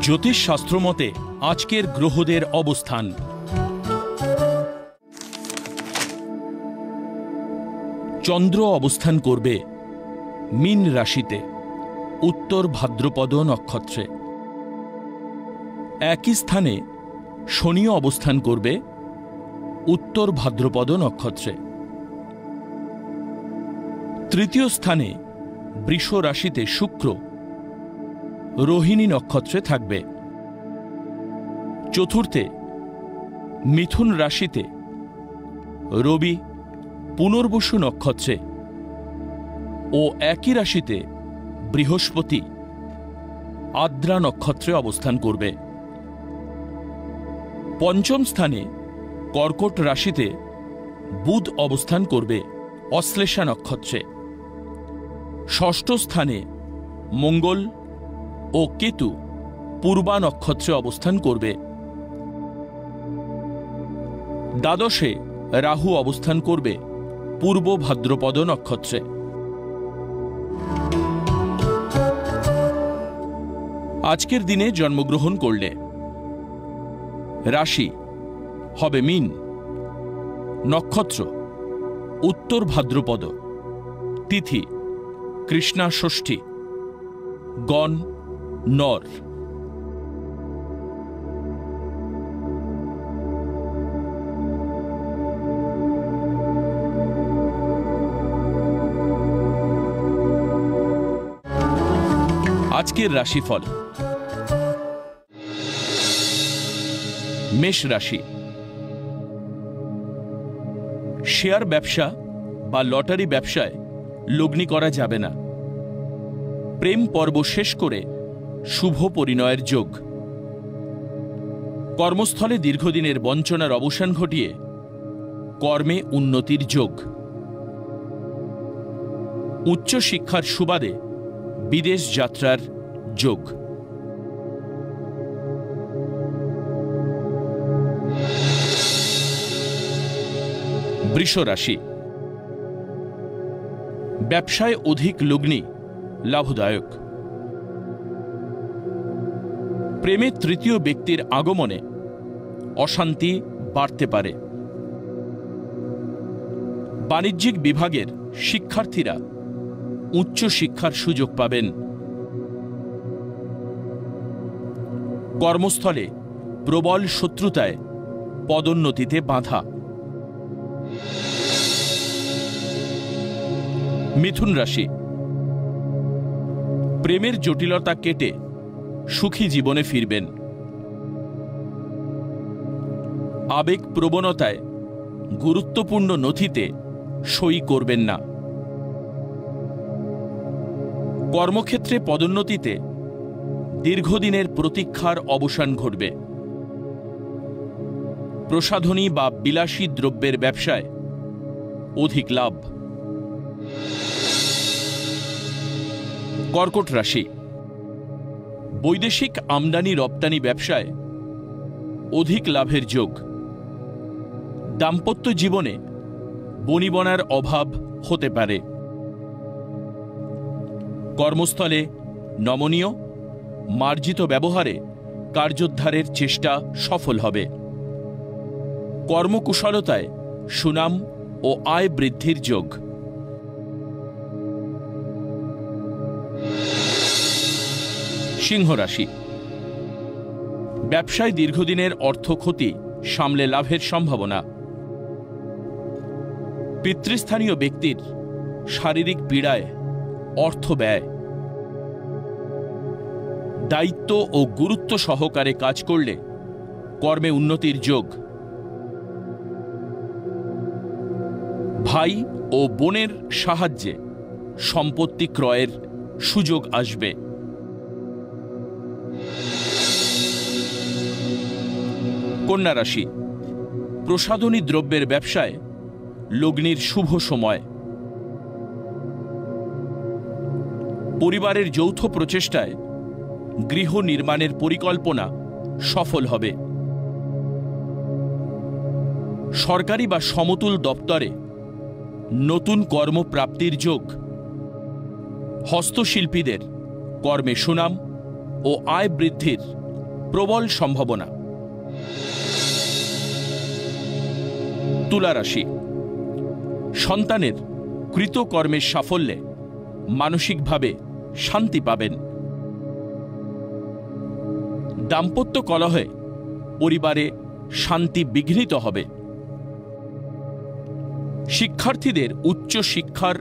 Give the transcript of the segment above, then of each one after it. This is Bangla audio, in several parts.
জ্যোতিষশাস্ত্র মতে আজকের গ্রহদের অবস্থান। চন্দ্র অবস্থান করবে মীন রাশিতে, উত্তর ভাদ্রপদ নক্ষত্রে। একই স্থানে শনিও অবস্থান করবে উত্তর ভাদ্রপদ নক্ষত্রে। তৃতীয় স্থানে বৃষ রাশিতে শুক্র রোহিণী নক্ষত্রে থাকবে। চতুর্থে মিথুন রাশিতে রবি পুনর্বসু নক্ষত্রে ও একই রাশিতে বৃহস্পতি আদ্রা নক্ষত্রে অবস্থান করবে। পঞ্চম স্থানে কর্কট রাশিতে বুধ অবস্থান করবে অশ্লেষা নক্ষত্রে। ষষ্ঠ স্থানে মঙ্গল ও কেতু পূর্বা নক্ষত্রে অবস্থান করবে। দ্বাদশে রাহু অবস্থান করবে পূর্ব ভাদ্রপদ নক্ষত্রে। আজকের দিনে জন্মগ্রহণ করলে রাশি হবে মীন, নক্ষত্র উত্তর ভাদ্রপদ, তিথি কৃষ্ণা ষষ্ঠী, গণ নর। আজকের রাশিফল। মেষ রাশি। শেয়ার ব্যবসা বা লটারি ব্যবসায় লগ্নি করা যাবে না। প্রেম পর্ব শেষ করে শুভ পরিণয়ের যোগ। কর্মস্থলে দীর্ঘদিনের বঞ্চনার অবসান ঘটিয়ে কর্মে উন্নতির যোগ। উচ্চশিক্ষার সুবাদে বিদেশ যাত্রার যোগ। বৃষ রাশি। ব্যবসায় অধিক লগ্নি লাভদায়ক। প্রেমে তৃতীয় ব্যক্তির আগমনে অশান্তি বাড়তে পারে। বাণিজ্যিক বিভাগের শিক্ষার্থীরা উচ্চ শিক্ষার সুযোগ পাবেন। কর্মস্থলে প্রবল শত্রুতায় পদোন্নতিতে বাধা। মিথুন রাশি। প্রেমের জটিলতা কেটে সুখী জীবনে ফিরবেন। আবেগ প্রবণতায় গুরুত্বপূর্ণ নথিতে সই করবেন না। কর্মক্ষেত্রে পদোন্নতিতে দীর্ঘদিনের প্রতীক্ষার অবসান ঘটবে। প্রসাধনী বা বিলাসী দ্রব্যের ব্যবসায় অধিক লাভ। কর্কট রাশি। বৈদেশিক আমদানি রপ্তানি ব্যবসায় অধিক লাভের যোগ। দাম্পত্য জীবনে বনিবনার অভাব হতে পারে। কর্মস্থলে নমনীয় মার্জিত ব্যবহারে কার্যোদ্ধারের চেষ্টা সফল হবে। কর্মকুশলতায় সুনাম ও আয় বৃদ্ধির যোগ। সিংহ রাশি। ব্যবসায় দীর্ঘদিনের অর্থ ক্ষতি সামলে লাভের সম্ভাবনা। পিতৃস্থানীয় ব্যক্তির শারীরিক পীড়ায় অর্থ ব্যয়। দায়িত্ব ও গুরুত্ব সহকারে কাজ করলে কর্মে উন্নতির যোগ। ভাই ও বোনের সাহায্যে সম্পত্তি ক্রয়ের সুযোগ আসবে। কন্যা রাশি। প্রসাধনী দ্রব্যের ব্যবসায় লগ্নির শুভ সময়। পরিবারের যৌথ প্রচেষ্টায় গৃহ নির্মাণের পরিকল্পনা সফল হবে। সরকারি বা সমতুল দপ্তরে নতুন কর্মপ্রাপ্তির যোগ। হস্তশিল্পীদের কর্মে সুনাম ও আয় বৃদ্ধির প্রবল সম্ভাবনা। তুলা রাশি, সন্তানের কৃতকর্মের সাফল্যে মানসিকভাবে শান্তি পাবেন। দাম্পত্য কলহে পরিবারে শান্তি বিঘ্নিত হবে। শিক্ষার্থীদের উচ্চ শিক্ষার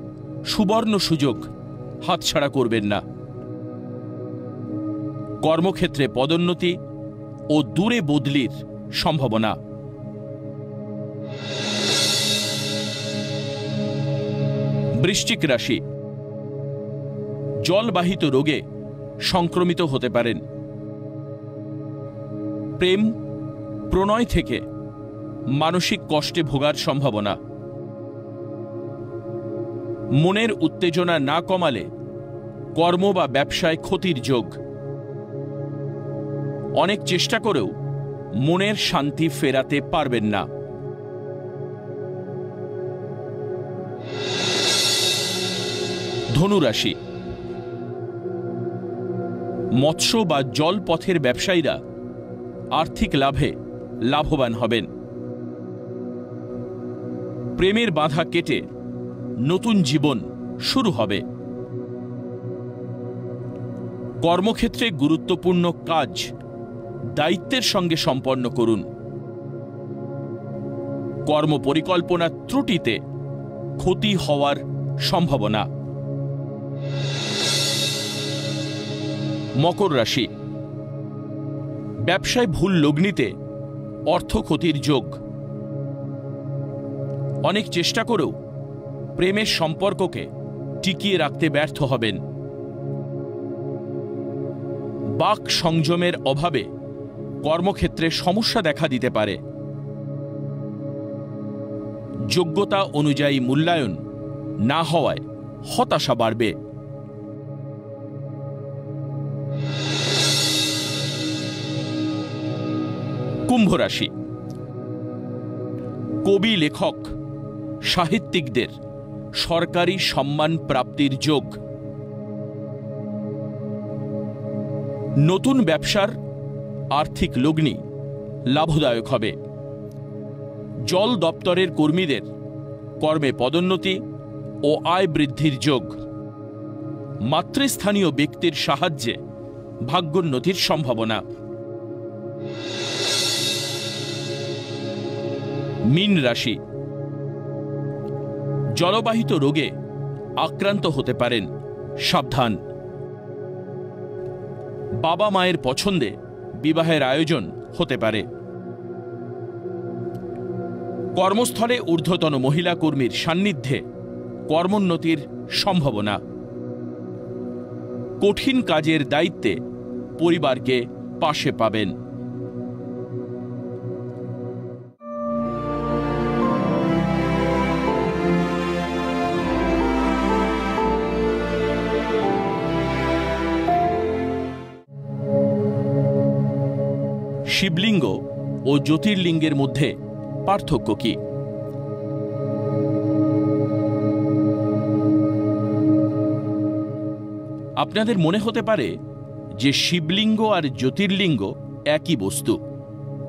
সুবর্ণ সুযোগ হাতছাড়া করবেন না। কর্মক্ষেত্রে পদোন্নতি ও দূরে বদলির সম্ভাবনা। বৃশ্চিক রাশি, জলবাহিত রোগে সংক্রমিত হতে পারেন। প্রেম প্রণয় থেকে মানসিক কষ্টে ভোগার সম্ভাবনা। মনের উত্তেজনা না কমালে কর্ম বা ব্যবসায় ক্ষতির যোগ। অনেক চেষ্টা করেও মনের শান্তি ফেরাতে পারবেন না। ধনু রাশি, মৎস্য বা জলপথের ব্যবসায়ীরা আর্থিক লাভে লাভবান হবেন। প্রেমের বাধা কেটে নতুন জীবন শুরু হবে। কর্মক্ষেত্রে গুরুত্বপূর্ণ কাজ দায়িত্বের সঙ্গে সম্পন্ন করুন। কর্মপরিকল্পনা ত্রুটিতে ক্ষতি হওয়ার সম্ভাবনা। মকর রাশি, ব্যবসায় ভুল লগ্নিতে অর্থ ক্ষতির যোগ। অনেক চেষ্টা করেও প্রেমের সম্পর্ককে টিকিয়ে রাখতে ব্যর্থ হবেন। বাক সংযমের অভাবে কর্মক্ষেত্রে সমস্যা দেখা দিতে পারে। যোগ্যতা অনুযায়ী মূল্যায়ন না হওয়ায় হতাশা বাড়বে। কুম্ভ রাশি, কবি, লেখক, সাহিত্যিকদের সরকারি সম্মান প্রাপ্তির যোগ। নতুন ব্যবসার আর্থিক লগ্নি লাভদায়ক হবে। জল দপ্তরের কর্মীদের কর্মে পদোন্নতি ও আয় বৃদ্ধির যোগ। মাতৃস্থানীয় ব্যক্তির সাহায্যে ভাগ্যোন্নতির সম্ভাবনা। মীন রাশি, জলবাহিত রোগে আক্রান্ত হতে পারেন, সাবধান। বাবা মায়ের পছন্দে বিবাহের আয়োজন হতে পারে। কর্মস্থলে ঊর্ধ্বতন মহিলা কর্মীর সান্নিধ্যে কর্মোন্নতির সম্ভাবনা। কঠিন কাজের দায়িত্বে পরিবারকে পাশে পাবেন। শিবলিঙ্গ ও জ্যোতির্লিঙ্গের মধ্যে পার্থক্য কি? আপনাদের মনে হতে পারে যে শিবলিঙ্গ আর জ্যোতির্লিঙ্গ একই বস্তু।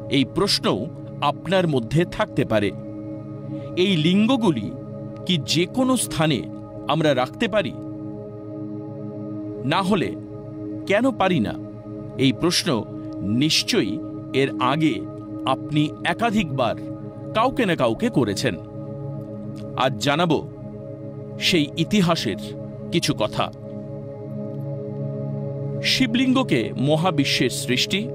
এই প্রশ্নও আপনার মধ্যে থাকতে পারে। এই লিঙ্গগুলি কি যে কোনো স্থানে আমরা রাখতে পারি? না হলে কেন পারি না? এই প্রশ্ন নিশ্চয়ই এর আগে আপনি একাধিকবার কাউকে না কাউকে করেছেন। আজ জানাবো সেই ইতিহাসের কিছু কথা। শিবলিঙ্গকে মহাবিশ্বের সৃষ্টি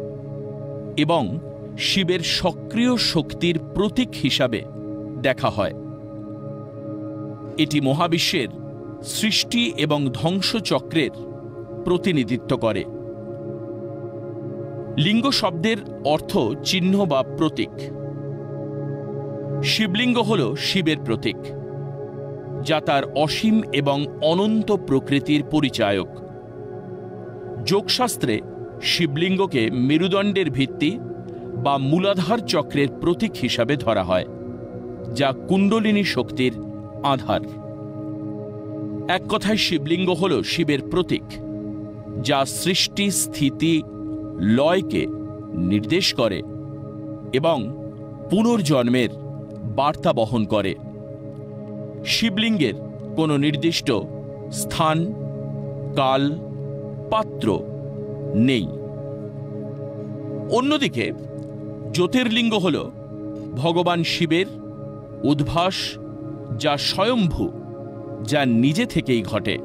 এবং শিবের সক্রিয় শক্তির প্রতীক হিসাবে দেখা হয়। এটি মহাবিশ্বের সৃষ্টি এবং ধ্বংসচক্রের প্রতিনিধিত্ব করে। লিঙ্গ শব্দের অর্থ চিহ্ন বা প্রতীক। শিবলিঙ্গ হল শিবের প্রতীক, যা তার অসীম এবং অনন্ত প্রকৃতির পরিচায়ক। যোগশাস্ত্রে শিবলিঙ্গকে মেরুদণ্ডের ভিত্তি বা মূলাধার চক্রের প্রতীক হিসাবে ধরা হয়, যা কুণ্ডলিনী শক্তির আধার। এক কথায় শিবলিঙ্গ হল শিবের প্রতীক, যা সৃষ্টি, স্থিতি, লয়কে নির্দেশ করে এবং পুনর্জন্মের বার্তা বহন করে। শিবলিঙ্গের কোনো নির্দিষ্ট স্থান, কাল, পাত্র নেই। অন্যদিকে জ্যোতির্লিঙ্গ হল ভগবান শিবের উদ্ভাস, যা স্বয়ম্ভু, যা নিজে থেকেই ঘটে।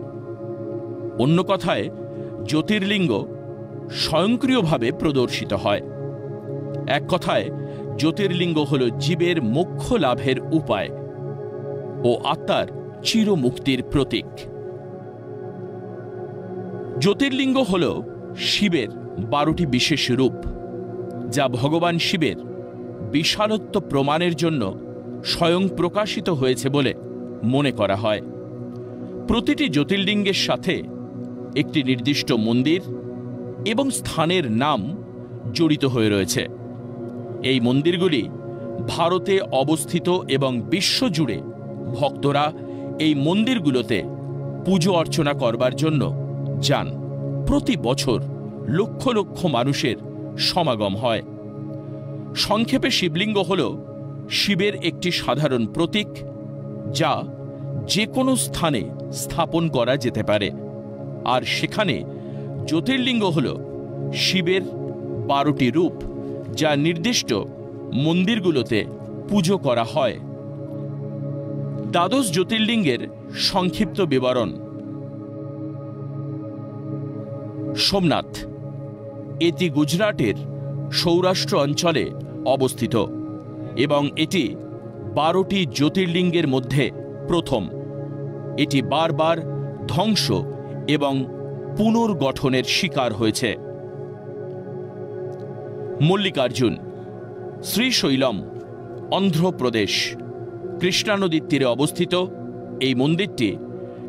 অন্য কথায়, জ্যোতির্লিঙ্গ স্বয়ংক্রিয়ভাবে প্রদর্শিত হয়। এক কথায়, জ্যোতির্লিঙ্গ হল জীবের মোক্ষ লাভের উপায় ও আত্মার চিরমুক্তির প্রতীক। জ্যোতির্লিঙ্গ হল শিবের 12টি বিশেষ রূপ, যা ভগবান শিবের বিশালত্ব প্রমাণের জন্য স্বয়ং প্রকাশিত হয়েছে বলে মনে করা হয়। প্রতিটি জ্যোতির্লিঙ্গের সাথে একটি নির্দিষ্ট মন্দির এবং স্থানের নাম জড়িত হয়ে রয়েছে। এই মন্দিরগুলি ভারতে অবস্থিত এবং বিশ্বজুড়ে ভক্তরা এই মন্দিরগুলোতে পুজো অর্চনা করবার জন্য যান। প্রতি বছর লক্ষ লক্ষ মানুষের সমাগম হয়। সংক্ষেপে, শিবলিঙ্গ হল শিবের একটি সাধারণ প্রতীক, যা যে কোনো স্থানে স্থাপন করা যেতে পারে। আর সেখানে জ্যোতির্লিঙ্গ হল শিবের 12টি রূপ, যা নির্দিষ্ট মন্দিরগুলোতে পুজো করা হয়। দ্বাদশ জ্যোতির্লিঙ্গের সংক্ষিপ্ত বিবরণ। সোমনাথ, এটি গুজরাটের সৌরাষ্ট্র অঞ্চলে অবস্থিত এবং এটি 12টি জ্যোতির্লিঙ্গের মধ্যে প্রথম। এটি বারবার ধ্বংস এবং পুনর্গঠনের শিকার হয়েছে। মল্লিকার্জুন, শ্রীশৈলম, অন্ধ্রপ্রদেশ, কৃষ্ণা নদীর তীরে অবস্থিত এই মন্দিরটি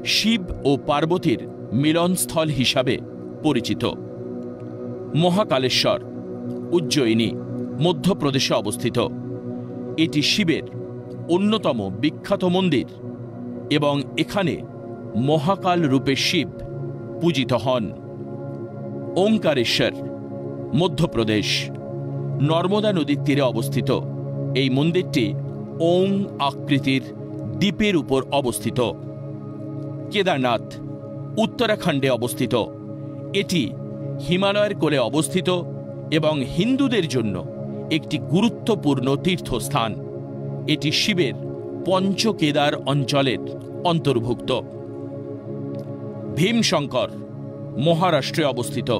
শিব ও পার্বতীর মিলনস্থল হিসাবে পরিচিত। মহাকালেশ্বর, উজ্জয়িনী, মধ্যপ্রদেশে অবস্থিত। এটি শিবের অন্যতম বিখ্যাত মন্দির এবং এখানে মহাকাল রূপে শিব পূজিত হন। ওঙ্কারেশ্বর, মধ্যপ্রদেশ, নর্মদা নদীর তীরে অবস্থিত। এই মন্দিরটি ওং আকৃতির দ্বীপের উপর অবস্থিত। কেদারনাথ, উত্তরাখণ্ডে অবস্থিত। এটি হিমালয়ের কোলে অবস্থিত এবং হিন্দুদের জন্য একটি গুরুত্বপূর্ণ তীর্থস্থান। এটি শিবের পঞ্চকেদার অঞ্চলের অন্তর্ভুক্ত। ভীমশঙ্কর, মহারাষ্ট্রে অবস্থিত।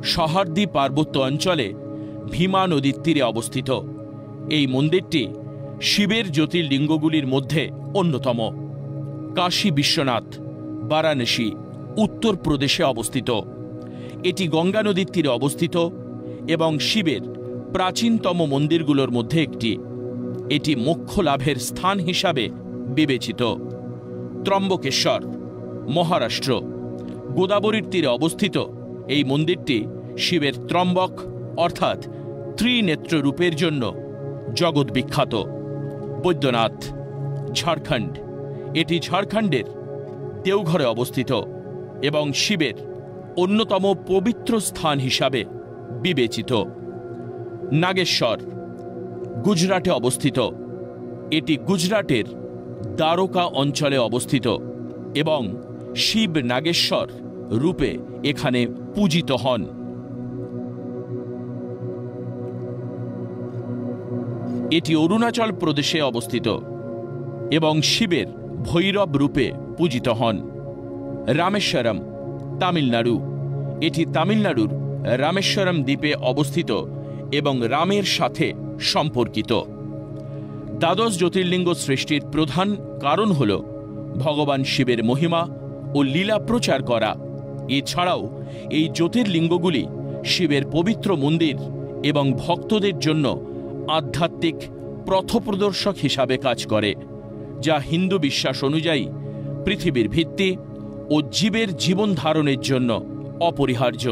সহার্দি পার্বত্য অঞ্চলে ভীমা নদীর তীরে অবস্থিত। এই মন্দিরটি শিবের জ্যোতির্লিঙ্গগুলির মধ্যে অন্যতম। কাশী বিশ্বনাথ, বারাণসী, উত্তরপ্রদেশে অবস্থিত। এটি গঙ্গা নদীর তীরে অবস্থিত এবং শিবের প্রাচীনতম মন্দিরগুলোর মধ্যে একটি। এটি মোক্ষ লাভের স্থান হিসাবে বিবেচিত। ত্রম্বকেশ্বর, মহারাষ্ট্র, গোদাবরীর তীরে অবস্থিত। এই মন্দিরটি শিবের ত্রম্বক অর্থাৎ ত্রিনেত্র রূপের জন্য জগৎ বিখ্যাত। বৈদ্যনাথ, ঝাড়খণ্ড, এটি ঝাড়খণ্ডের দেওঘরে অবস্থিত এবং শিবের অন্যতম পবিত্র স্থান হিসাবে বিবেচিত। নাগেশ্বর, গুজরাটে অবস্থিত। এটি গুজরাটের দ্বারকা অঞ্চলে অবস্থিত এবং শিব নাগেশ্বর রূপে এখানে পূজিত হন। এটি অরুণাচল প্রদেশে অবস্থিত এবং শিবের ভৈরব রূপে পূজিত হন। রামেশ্বরম, তামিলনাড়ু, এটি তামিলনাড়ুর রামেশ্বরম দ্বীপে অবস্থিত এবং রামের সাথে সম্পর্কিত। দ্বাদশ জ্যোতির্লিঙ্গ সৃষ্টির প্রধান কারণ হল ভগবান শিবের মহিমা ও লীলা প্রচার করা। এছাড়াও এই জ্যোতির্লিঙ্গগুলি শিবের পবিত্র মন্দির এবং ভক্তদের জন্য আধ্যাত্মিক পথপ্রদর্শক হিসাবে কাজ করে, যা হিন্দু বিশ্বাস অনুযায়ী পৃথিবীর ভিত্তি ও জীবের জীবন ধারণের জন্য অপরিহার্য।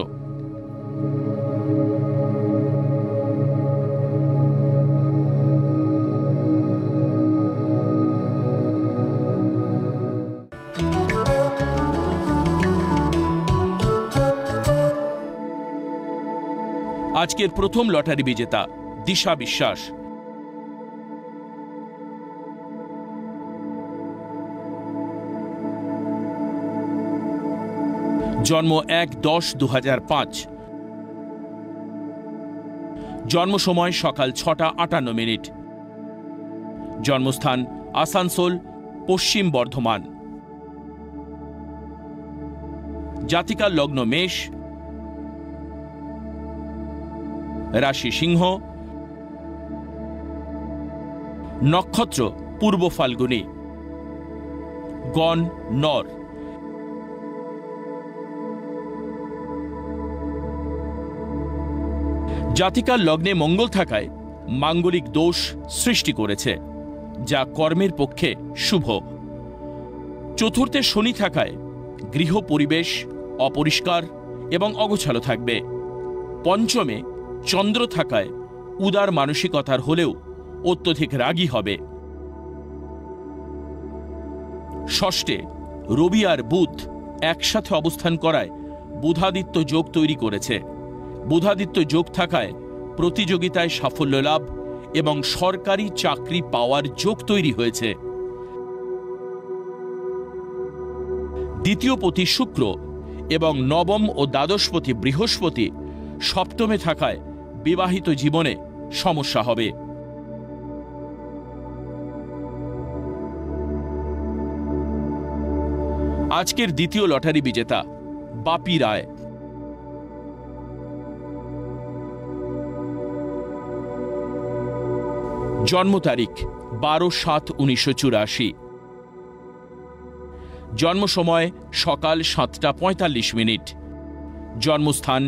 আজকের প্রথম লটারি বিজেতা দিশা বিশ্বাস। জন্ম 1-10-2005। জন্ম সময় সকাল 6:58। জন্মস্থান আসানসোল, পশ্চিম বর্ধমান। জাতিকার লগ্ন মেষ, রাশি সিংহ, নক্ষত্র পূর্ব ফাল্গুনী, গণ নর। জাতিকার লগ্নে মঙ্গল থাকায় মাঙ্গলিক দোষ সৃষ্টি করেছে, যা কর্মের পক্ষে শুভ। চতুর্থে শনি থাকায় গৃহ পরিবেশ অপরিষ্কার এবং অগোছালো থাকবে। পঞ্চমে চন্দ্র থাকায় উদার মানসিকতার হলেও অত্যধিক রাগী হবে। ষষ্ঠে রবি আর বুধ একসাথে অবস্থান করায় বুধাদিত্য যোগ তৈরি করেছে। বুধাদিত্য যোগ থাকায় প্রতিযোগিতায় সাফল্য লাভ এবং সরকারি চাকরি পাওয়ার যোগ তৈরি হয়েছে। দ্বিতীয় পতি শুক্র এবং নবম ও দ্বাদশপতি বৃহস্পতি সপ্তমে থাকায় বিবাহিত জীবনে সমস্যা হবে। আজকের দ্বিতীয় লটারি বিজেতা বাপি রায়। জন্ম তারিখ 12-7-1984। জন্ম সময় সকাল 7:45। জন্মস্থান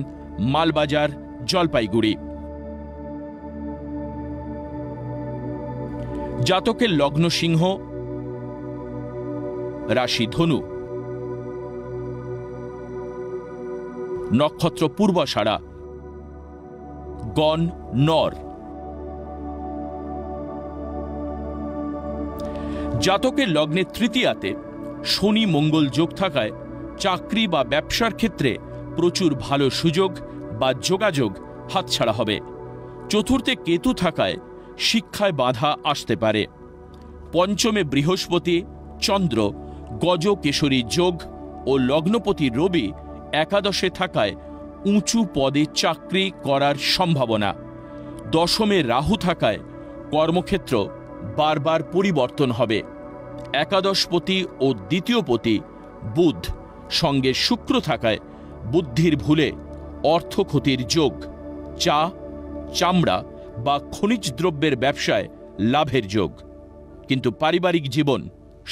মালবাজার, জলপাইগুড়ি। জাতকের লগ্ন সিংহ, রাশি ধনু, নক্ষত্র পূর্বাষাঢ়া, গণ নর। জাতকের লগ্নে তৃতীয়াতে শনি মঙ্গল যোগ থাকায় চাকরি বা ব্যবসার ক্ষেত্রে প্রচুর ভালো সুযোগ বা যোগাযোগ হাতছাড়া হবে। চতুর্থে কেতু থাকায় শিক্ষায় বাধা আসতে পারে। পঞ্চমে বৃহস্পতি চন্দ্র গজ কেশরী যোগ ও লগ্নপতি রবি একাদশে থাকায় উঁচু পদে চাকরি করার সম্ভাবনা। দশমে রাহু থাকায় কর্মক্ষেত্র বারবার পরিবর্তন হবে। একাদশপতি ও দ্বিতীয়পতি বুধ সঙ্গে শুক্র থাকায় বুদ্ধির ভুলে অর্থ ক্ষতির যোগ। চা, চামড়া বা খনিজ দ্রব্যের ব্যবসায় লাভের যোগ, কিন্তু পারিবারিক জীবন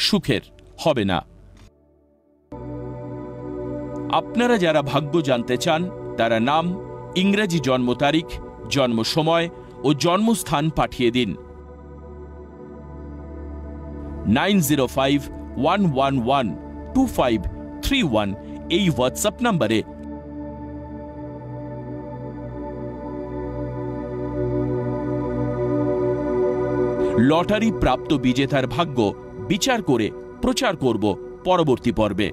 সুখের হবে না। আপনারা যারা ভাগ্য জানতে চান তারা নাম, ইংরেজি জন্ম তারিখ, জন্ম সময় ও জন্মস্থান পাঠিয়ে দিন 9051112531 এই হোয়াটসঅ্যাপ নম্বরে। লটারি প্রাপ্ত বিজেতার ভাগ্য বিচার করে প্রচার করব পরবর্তী পর্বে।